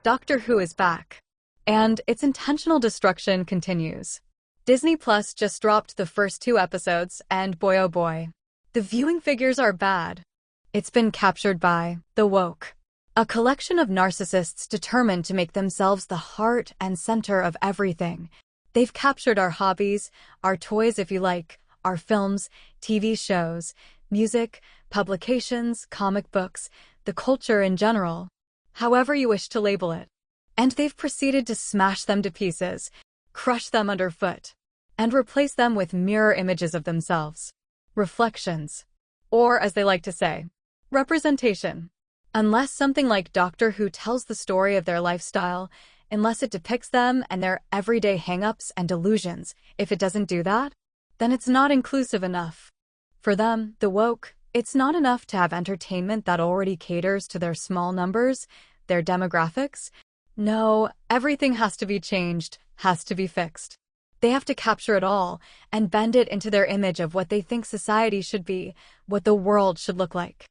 Doctor Who is back, and its intentional destruction continues. Disney Plus just dropped the first 2 episodes, and boy oh boy, the viewing figures are bad. It's been captured by the woke, a collection of narcissists determined to make themselves the heart and center of everything. They've captured our hobbies, our toys if you like, our films, TV shows, music, publications, comic books, the culture in general, however you wish to label it. And they've proceeded to smash them to pieces, crush them underfoot, and replace them with mirror images of themselves. Reflections. Or, as they like to say, representation. Unless something like Doctor Who tells the story of their lifestyle, unless it depicts them and their everyday hang-ups and delusions, if it doesn't do that, then it's not inclusive enough. For them, the woke, it's not enough to have entertainment that already caters to their small numbers, their demographics. No, everything has to be changed, has to be fixed. They have to capture it all and bend it into their image of what they think society should be, what the world should look like.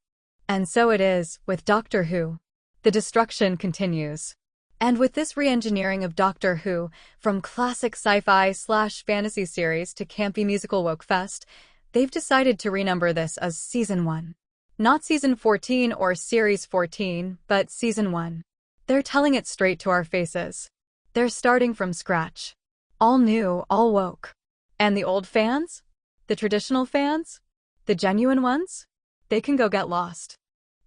And so it is with Doctor Who. The destruction continues. And with this re-engineering of Doctor Who, from classic sci-fi/fantasy series to campy musical woke fest, they've decided to renumber this as Season 1. Not Season 14 or Series 14, but Season 1. They're telling it straight to our faces. They're starting from scratch. All new, all woke. And the old fans? The traditional fans? The genuine ones? They can go get lost.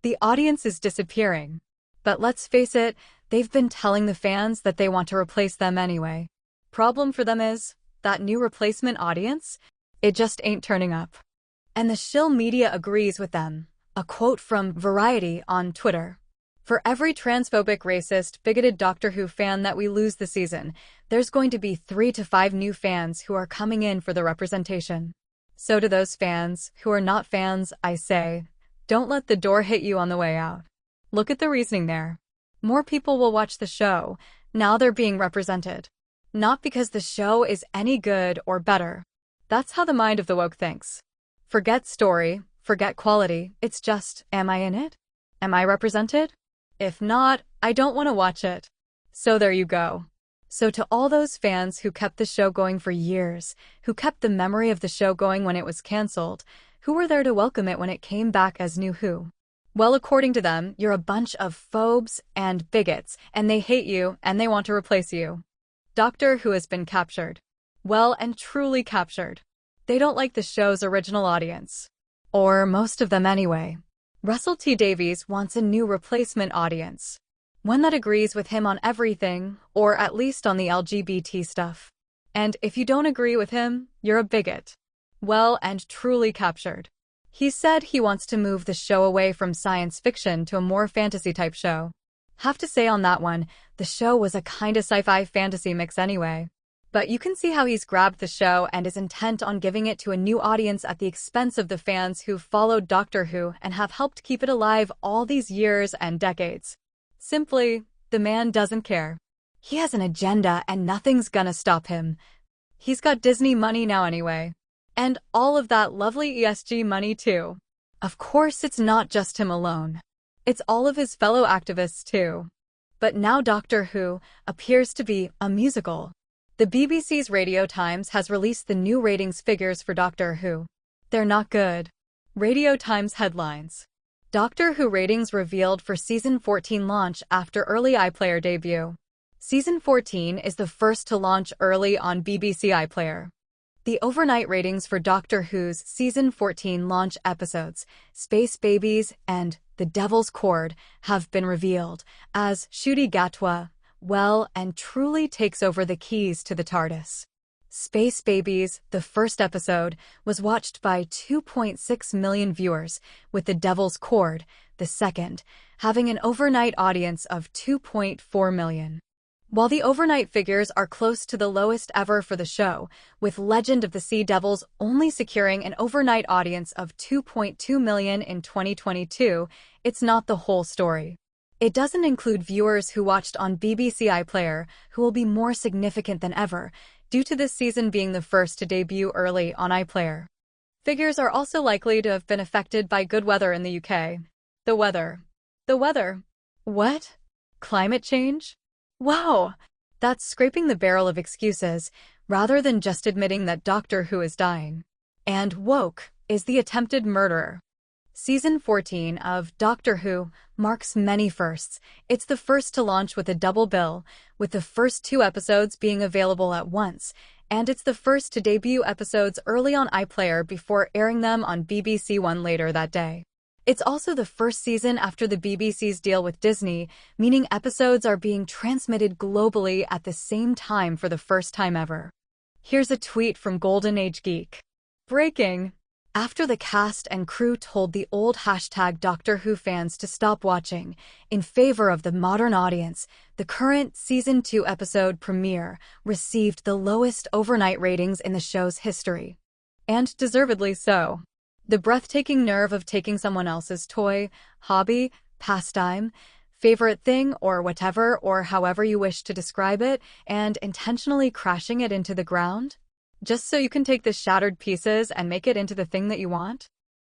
The audience is disappearing. But let's face it, they've been telling the fans that they want to replace them anyway. Problem for them is, that new replacement audience, it just ain't turning up. And the shill media agrees with them. A quote from Variety on Twitter. For every transphobic, racist, bigoted Doctor Who fan that we lose this season, there's going to be 3 to 5 new fans who are coming in for the representation. So to those fans who are not fans, I say, don't let the door hit you on the way out. Look at the reasoning there. More people will watch the show, now they're being represented. Not because the show is any good or better. That's how the mind of the woke thinks. Forget story, forget quality, it's just, am I in it? Am I represented? If not, I don't want to watch it. So there you go. So to all those fans who kept the show going for years, who kept the memory of the show going when it was cancelled, who were there to welcome it when it came back as New Who? Well, according to them, you're a bunch of phobes and bigots, and they hate you, and they want to replace you. Doctor Who has been captured. Well and truly captured. They don't like the show's original audience. Or most of them anyway. Russell T Davies wants a new replacement audience. One that agrees with him on everything, or at least on the LGBT stuff. And if you don't agree with him, you're a bigot. Well and truly captured. He said he wants to move the show away from science fiction to a more fantasy-type show. Have to say on that one, the show was a kinda sci-fi fantasy mix anyway. But you can see how he's grabbed the show and is intent on giving it to a new audience at the expense of the fans who've followed Doctor Who and have helped keep it alive all these years and decades. Simply, the man doesn't care. He has an agenda and nothing's gonna stop him. He's got Disney money now anyway. And all of that lovely ESG money too. Of course, it's not just him alone. It's all of his fellow activists too. But now Doctor Who appears to be a musical. The BBC's Radio Times has released the new ratings figures for Doctor Who. They're not good. Radio Times headlines. Doctor Who ratings revealed for Season 14 launch after early iPlayer debut. Season 14 is the first to launch early on BBC iPlayer. The overnight ratings for Doctor Who's Season 14 launch episodes, Space Babies and The Devil's Chord, have been revealed as Ncuti Gatwa well and truly takes over the keys to the TARDIS. Space Babies, the first episode, was watched by 2.6 million viewers, with The Devil's Chord, the second, having an overnight audience of 2.4 million. While the overnight figures are close to the lowest ever for the show, with Legend of the Sea Devils only securing an overnight audience of 2.2 million in 2022, it's not the whole story. It doesn't include viewers who watched on BBC iPlayer, who will be more significant than ever, due to this season being the first to debut early on iPlayer. Figures are also likely to have been affected by good weather in the UK. The weather. The weather. What? Climate change? Wow, that's scraping the barrel of excuses rather than just admitting that Doctor Who is dying. And woke is the attempted murderer. Season 14 of Doctor Who marks many firsts. It's the first to launch with a double bill, with the first 2 episodes being available at once, and it's the first to debut episodes early on iPlayer before airing them on BBC One later that day. It's also the first season after the BBC's deal with Disney, meaning episodes are being transmitted globally at the same time for the first time ever. Here's a tweet from Golden Age Geek. Breaking! After the cast and crew told the old #Doctor Who fans to stop watching in favor of the modern audience, the current Season 2 episode premiere received the lowest overnight ratings in the show's history. And deservedly so. The breathtaking nerve of taking someone else's toy, hobby, pastime, favorite thing, or whatever, or however you wish to describe it, and intentionally crashing it into the ground? Just so you can take the shattered pieces and make it into the thing that you want?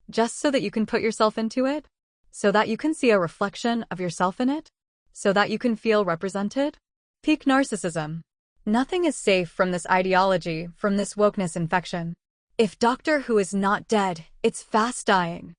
Just so that you can put yourself into it? So that you can see a reflection of yourself in it? So that you can feel represented? Peak narcissism. Nothing is safe from this ideology, from this wokeness infection. If Doctor Who is not dead, it's fast dying.